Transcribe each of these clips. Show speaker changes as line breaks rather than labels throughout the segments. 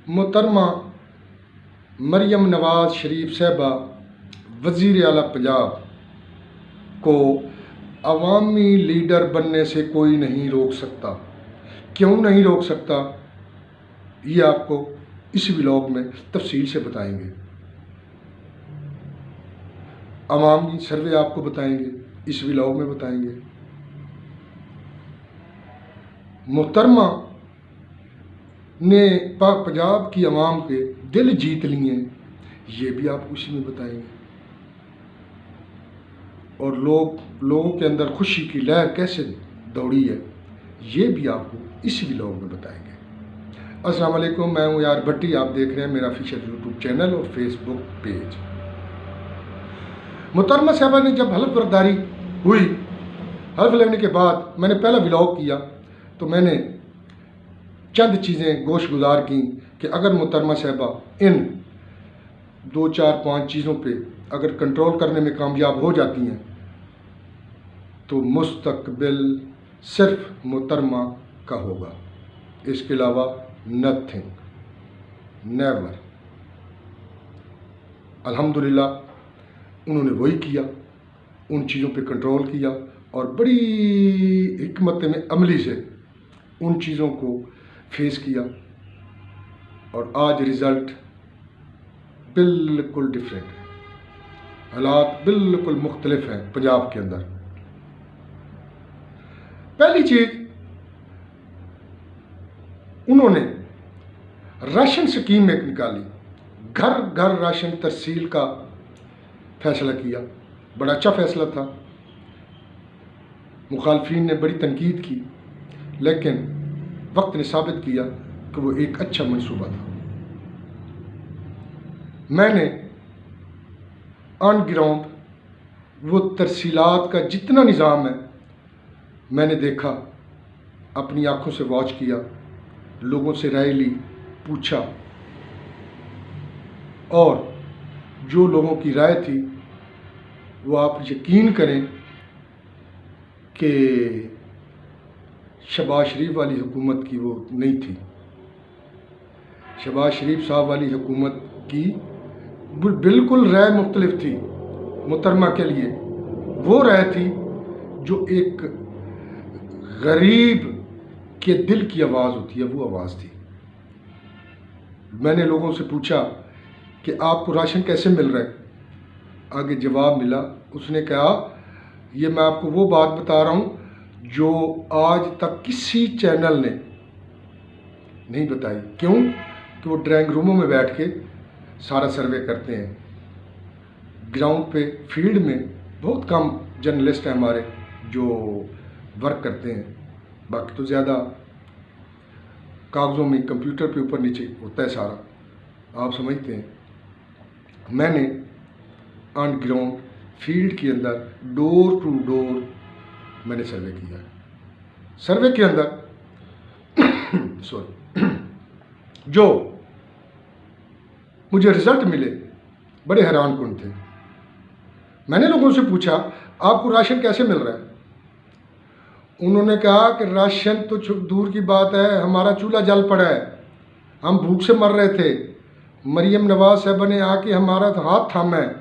मोहतरमा मरियम नवाज शरीफ साहबा वज़ीर आला पंजाब को अवामी लीडर बनने से कोई नहीं रोक सकता। क्यों नहीं रोक सकता, ये आपको इस व्लॉग में तफसील से बताएंगे। अवामी सर्वे आपको बताएंगे, इस व्लॉग में बताएंगे। मोहतरमा ने पंजाब की आवाम के दिल जीत लिए, ये भी आपको इसी में बताएंगे। और लोगों के अंदर खुशी की लहर कैसे दौड़ी है, ये भी आपको इस व्लॉग में बताएंगे। अस्सलाम वालेकुम, मैं हूँ यार भट्टी। आप देख रहे हैं मेरा ऑफिशियल यूट्यूब चैनल और फेसबुक पेज। मोहतरमा साहबा ने जब हल्फ बर्दारी हुई, हल्फ लेने के बाद मैंने पहला व्लॉग किया तो मैंने चंद चीज़ें गोश गुजार की कि अगर मोहतरमा साहबा इन 2, 4, 5 चीज़ों पे अगर कंट्रोल करने में कामयाब हो जाती हैं तो मुस्तकबिल सिर्फ मोहतरमा का होगा, इसके अलावा नथिंग, नेवर। अल्हम्दुलिल्लाह उन्होंने वही किया, उन चीज़ों पे कंट्रोल किया और बड़ी हिकमत में अमली से उन चीज़ों को फेस किया और आज रिज़ल्ट बिल्कुल डिफरेंट है। हालात बिल्कुल मुख्तलिफ हैं पंजाब के अंदर। पहली चीज़, उन्होंने राशन स्कीम एक निकाली, घर घर राशन तरसील का फैसला किया। बड़ा अच्छा फैसला था। मुखालफीन ने बड़ी तनकीद की, लेकिन वक्त ने साबित किया कि वो एक अच्छा मंसूबा था। मैंने ऑन ग्राउंड वो तरसीलात का जितना निज़ाम है मैंने देखा, अपनी आंखों से वॉच किया, लोगों से राय ली, पूछा, और जो लोगों की राय थी वो आप यकीन करें कि शहबाज शरीफ वाली हुकूमत की वो नहीं थी। शहबाज शरीफ साहब वाली हुकूमत की बिल्कुल राय मुख्तलिफ थी। मोहतरमा के लिए वो राय थी जो एक गरीब के दिल की आवाज़ होती है, वो आवाज़ थी। मैंने लोगों से पूछा कि आपको राशन कैसे मिल रहा है। आगे जवाब मिला, उसने कहा ये मैं आपको वो बात बता रहा हूँ जो आज तक किसी चैनल ने नहीं बताई। क्यों? कि वो ड्राइंग रूमों में बैठ के सारा सर्वे करते हैं। ग्राउंड पे फील्ड में बहुत कम जर्नलिस्ट हैं हमारे जो वर्क करते हैं, बाकी तो ज़्यादा कागज़ों में कंप्यूटर पे ऊपर नीचे होता है सारा, आप समझते हैं। मैंने ऑन ग्राउंड फील्ड के अंदर डोर टू डोर मैंने सर्वे किया। सर्वे के अंदर जो मुझे रिजल्ट मिले बड़े हैरान कुन थे। मैंने लोगों से पूछा आपको राशन कैसे मिल रहा है। उन्होंने कहा कि राशन तो दूर की बात है, हमारा चूल्हा जल पड़ा है, हम भूख से मर रहे थे। मरियम नवाज साहबा ने आके हमारा हाथ थामा है,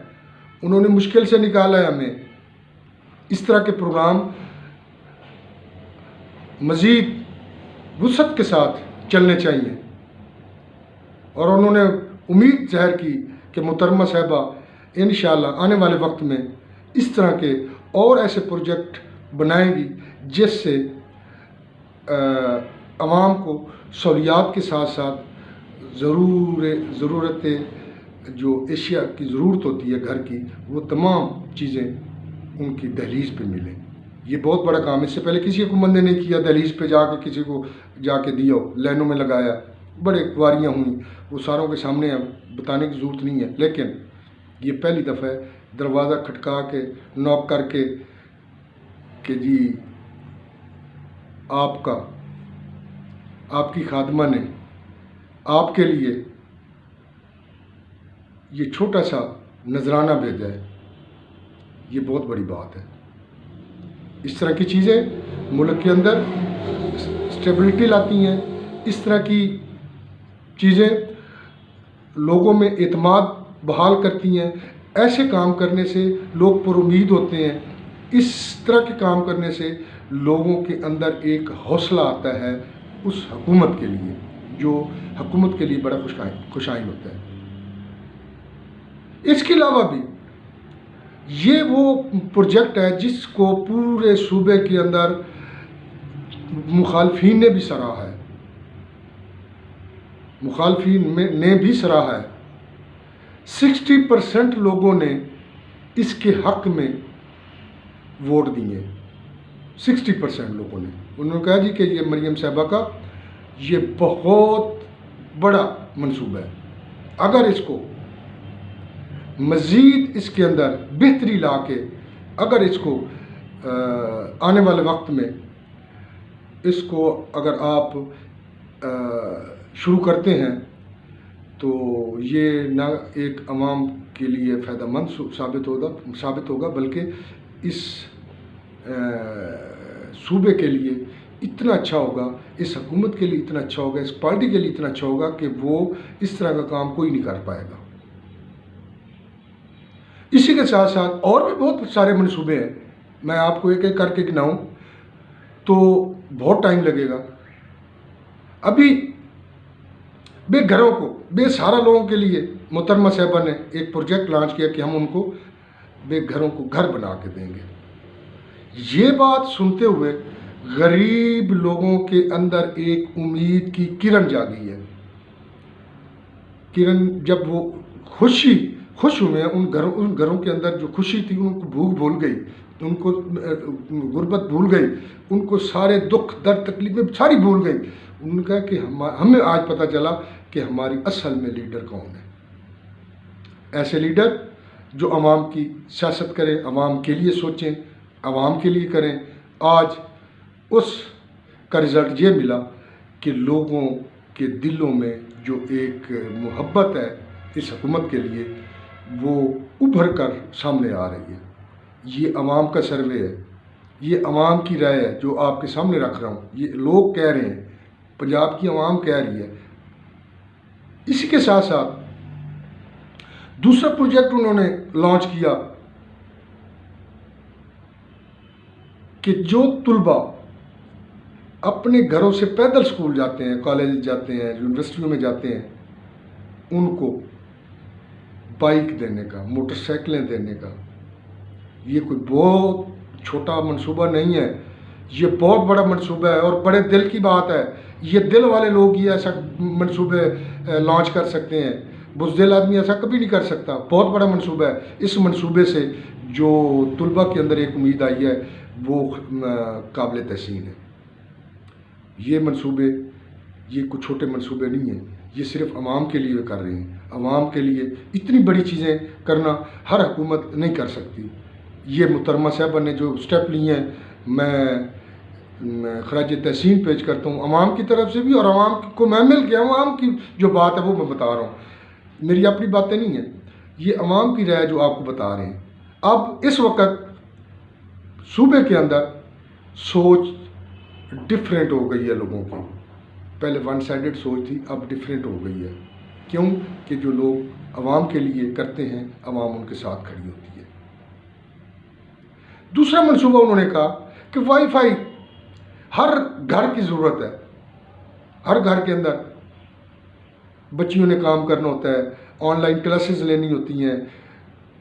उन्होंने मुश्किल से निकाला है हमें। इस तरह के प्रोग्राम मज़ीद वुसअत के साथ चलने चाहिए। और उन्होंने उम्मीद ज़ाहिर की कि मोहतरमा साहबा इंशाअल्लाह आने वाले वक्त में इस तरह के और ऐसे प्रोजेक्ट बनाएंगी जिससे आवाम को सहूलियात के साथ साथ ज़रूरतें जो एशिया की ज़रूरत होती है घर की, वो तमाम चीज़ें उनकी दहलीज़ पे मिलें। ये बहुत बड़ा काम, इससे पहले किसी हुकूमत ने नहीं किया। दहलीज़ पे जाके किसी को जाके दिया, लाइनों में लगाया, बड़े क्वारियाँ हुई, वो सारों के सामने बताने की ज़रूरत नहीं है। लेकिन ये पहली दफ़ा है, दरवाज़ा खटका के नॉक करके कि जी आपकी खादमा ने आपके लिए ये छोटा सा नजराना भेजा है, ये बहुत बड़ी बात है। इस तरह की चीज़ें मुल्क के अंदर स्टेबिलिटी लाती हैं। इस तरह की चीज़ें लोगों में एतमाद बहाल करती हैं। ऐसे काम करने से लोग पुरुमीद होते हैं। इस तरह के काम करने से लोगों के अंदर एक हौसला आता है उस हुकूमत के लिए, जो हुकूमत के लिए बड़ा खुशाइन होता है। इसके अलावा भी ये वो प्रोजेक्ट है जिसको पूरे सूबे के अंदर मुखालफीन ने भी सराहा है, ने भी सराहा है। 60% लोगों ने इसके हक में वोट दिए। 60% लोगों ने, उन्होंने कहा जी कि ये मरियम साहबा का ये बहुत बड़ा मंसूबा है, अगर इसको मज़ीद इसके अंदर बेहतरी ला के अगर इसको आने वाले वक्त में इसको अगर आप शुरू करते हैं तो ये ना एक अवाम के लिए फ़ायदेमंद साबित होगा बल्कि इस सूबे के लिए इतना अच्छा होगा, इस हुकूमत के लिए इतना अच्छा होगा, इस पार्टी के लिए इतना अच्छा होगा कि वो इस तरह का काम कोई नहीं कर पाएगा। इसी के साथ साथ और भी बहुत सारे मंसूबे हैं, मैं आपको एक एक करके गिनाऊं तो बहुत टाइम लगेगा। अभी बेघरों को, बेसहारा लोगों के लिए मोहतरमा साहबा ने एक प्रोजेक्ट लॉन्च किया कि हम उनको बेघरों को घर बना के देंगे। ये बात सुनते हुए गरीब लोगों के अंदर एक उम्मीद की किरण जागी है। किरण जब वो खुश हुए, उन घरों के अंदर जो खुशी थी उनको भूख भूल गई, उनको गुर्बत भूल गई, उनको सारे दुख दर्द तकलीफें सारी भूल गई। उन्होंने कहा कि हमें आज पता चला कि हमारी असल में लीडर कौन है। ऐसे लीडर जो अवाम की सियासत करें, अवाम के लिए सोचें, अवाम के लिए करें। आज उस का रिज़ल्ट ये मिला कि लोगों के दिलों में जो एक मोहब्बत है इस हुकूमत के लिए वो उभर कर सामने आ रही है। ये अवाम का सर्वे है, ये अवाम की राय है जो आपके सामने रख रहा हूँ। ये लोग कह रहे हैं, पंजाब की अवाम कह रही है। इसी के साथ साथ दूसरा प्रोजेक्ट उन्होंने लॉन्च किया कि जो तुलबा अपने घरों से पैदल स्कूल जाते हैं, कॉलेज जाते हैं, यूनिवर्सिटियों में जाते हैं, उनको बाइक देने का, मोटरसाइकिलें देने का। ये कोई बहुत छोटा मंसूबा नहीं है, ये बहुत बड़ा मंसूबा है और बड़े दिल की बात है। ये दिल वाले लोग ही ऐसा मंसूबे लॉन्च कर सकते हैं, बुज़दिल आदमी ऐसा कभी नहीं कर सकता। बहुत बड़ा मंसूबा है। इस मंसूबे से जो तुलबा के अंदर एक उम्मीद आई है वो काबिल तहसीन है। ये मंसूबे ये कुछ छोटे मंसूबे नहीं हैं, ये सिर्फ अवाम के लिए कर रहे हैं। अवाम के लिए इतनी बड़ी चीज़ें करना हर हुकूमत नहीं कर सकती। ये मोहतरमा साहबा ने जो स्टेप लिए हैं, मैं खराज तहसीन पेश करता हूँ अवाम की तरफ से भी, और अवाम को मैं मिल गया, अवाम की जो बात है वो मैं बता रहा हूँ, मेरी अपनी बातें नहीं है, ये अवाम की राय जो आपको बता रहे हैं। अब इस वक्त सूबे के अंदर सोच डिफरेंट हो गई है लोगों की। पहले वन साइडेड सोच थी, अब डिफरेंट हो गई है। क्यों? कि जो लोग अवाम के लिए करते हैं, अवाम उनके साथ खड़ी होती है। दूसरा मंसूबा उन्होंने कहा कि वाईफाई हर घर की ज़रूरत है। हर घर के अंदर बच्चियों ने काम करना होता है, ऑनलाइन क्लासेस लेनी होती हैं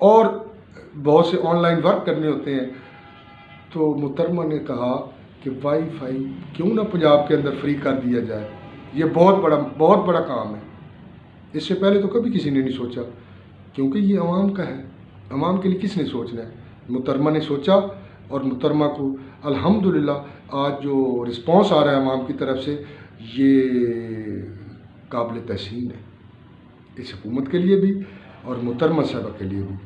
और बहुत से ऑनलाइन वर्क करने होते हैं। तो मुहतरमा ने कहा कि वाईफाई क्यों ना पंजाब के अंदर फ्री कर दिया जाए। ये बहुत बड़ा काम है। इससे पहले तो कभी किसी ने नहीं सोचा, क्योंकि ये अवाम का है। अवाम के लिए किसने सोचना है? मुहतरमा ने सोचा और मुहतरमा को अल्हम्दुलिल्लाह आज जो रिस्पांस आ रहा है अवाम की तरफ से, ये काबिल तहसीन है, इस हुकूमत के लिए भी और मुहतरमा साहबा के लिए भी।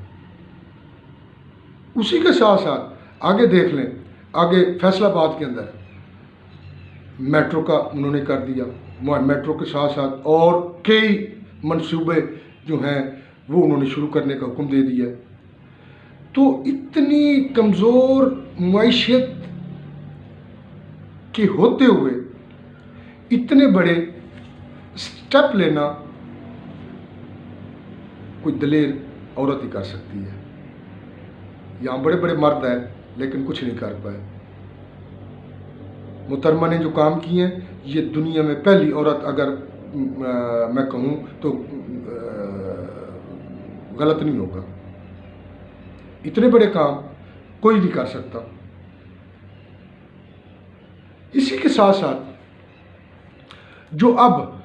उसी के साथ साथ आगे देख लें, आगे फैसलाबाद के अंदर मेट्रो का उन्होंने कर दिया। मेट्रो के साथ साथ और कई मंसूबे जो हैं वो उन्होंने शुरू करने का हुक्म दे दिया। तो इतनी कमज़ोर मईशत के होते हुए इतने बड़े स्टेप लेना कोई दलेर औरत ही कर सकती है। यहाँ बड़े बड़े मर्द हैं लेकिन कुछ नहीं कर पाए। मोहतरमा ने जो काम किए हैं, ये दुनिया में पहली औरत अगर मैं कहूँ तो गलत नहीं होगा। इतने बड़े काम कोई नहीं कर सकता। इसी के साथ साथ जो अब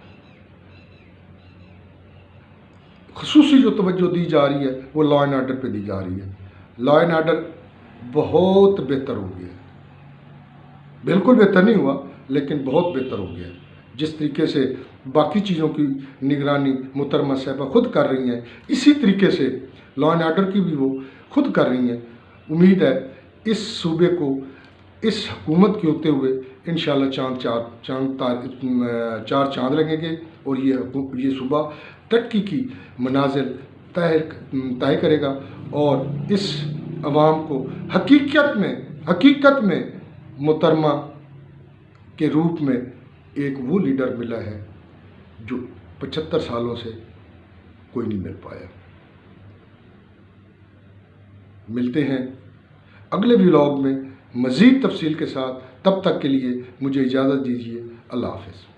ख़ुसूसी जो तवज्जो दी जा रही है वो लॉ एंड आर्डर पे दी जा रही है। लॉ एंड आर्डर बहुत बेहतर हो गया, बिल्कुल बेहतर नहीं हुआ लेकिन बहुत बेहतर हो गया। जिस तरीके से बाकी चीज़ों की निगरानी मोहतरमा साहिबा खुद कर रही हैं, इसी तरीके से लॉ एंड आर्डर की भी वो खुद कर रही हैं। उम्मीद है इस सूबे को, इस हुकूमत के होते हुए इंशाल्लाह चार चांद लगेंगे और ये सूबा तरक्की की मनाजिल तय करेगा और इस अवाम को हकीकत में मोहतरमा के रूप में एक वो लीडर मिला है जो 75 सालों से कोई नहीं मिल पाया। मिलते हैं अगले व्लॉग में मज़ीद तफसील के साथ। तब तक के लिए मुझे इजाज़त दीजिए। अल्लाह हाफ़िज़।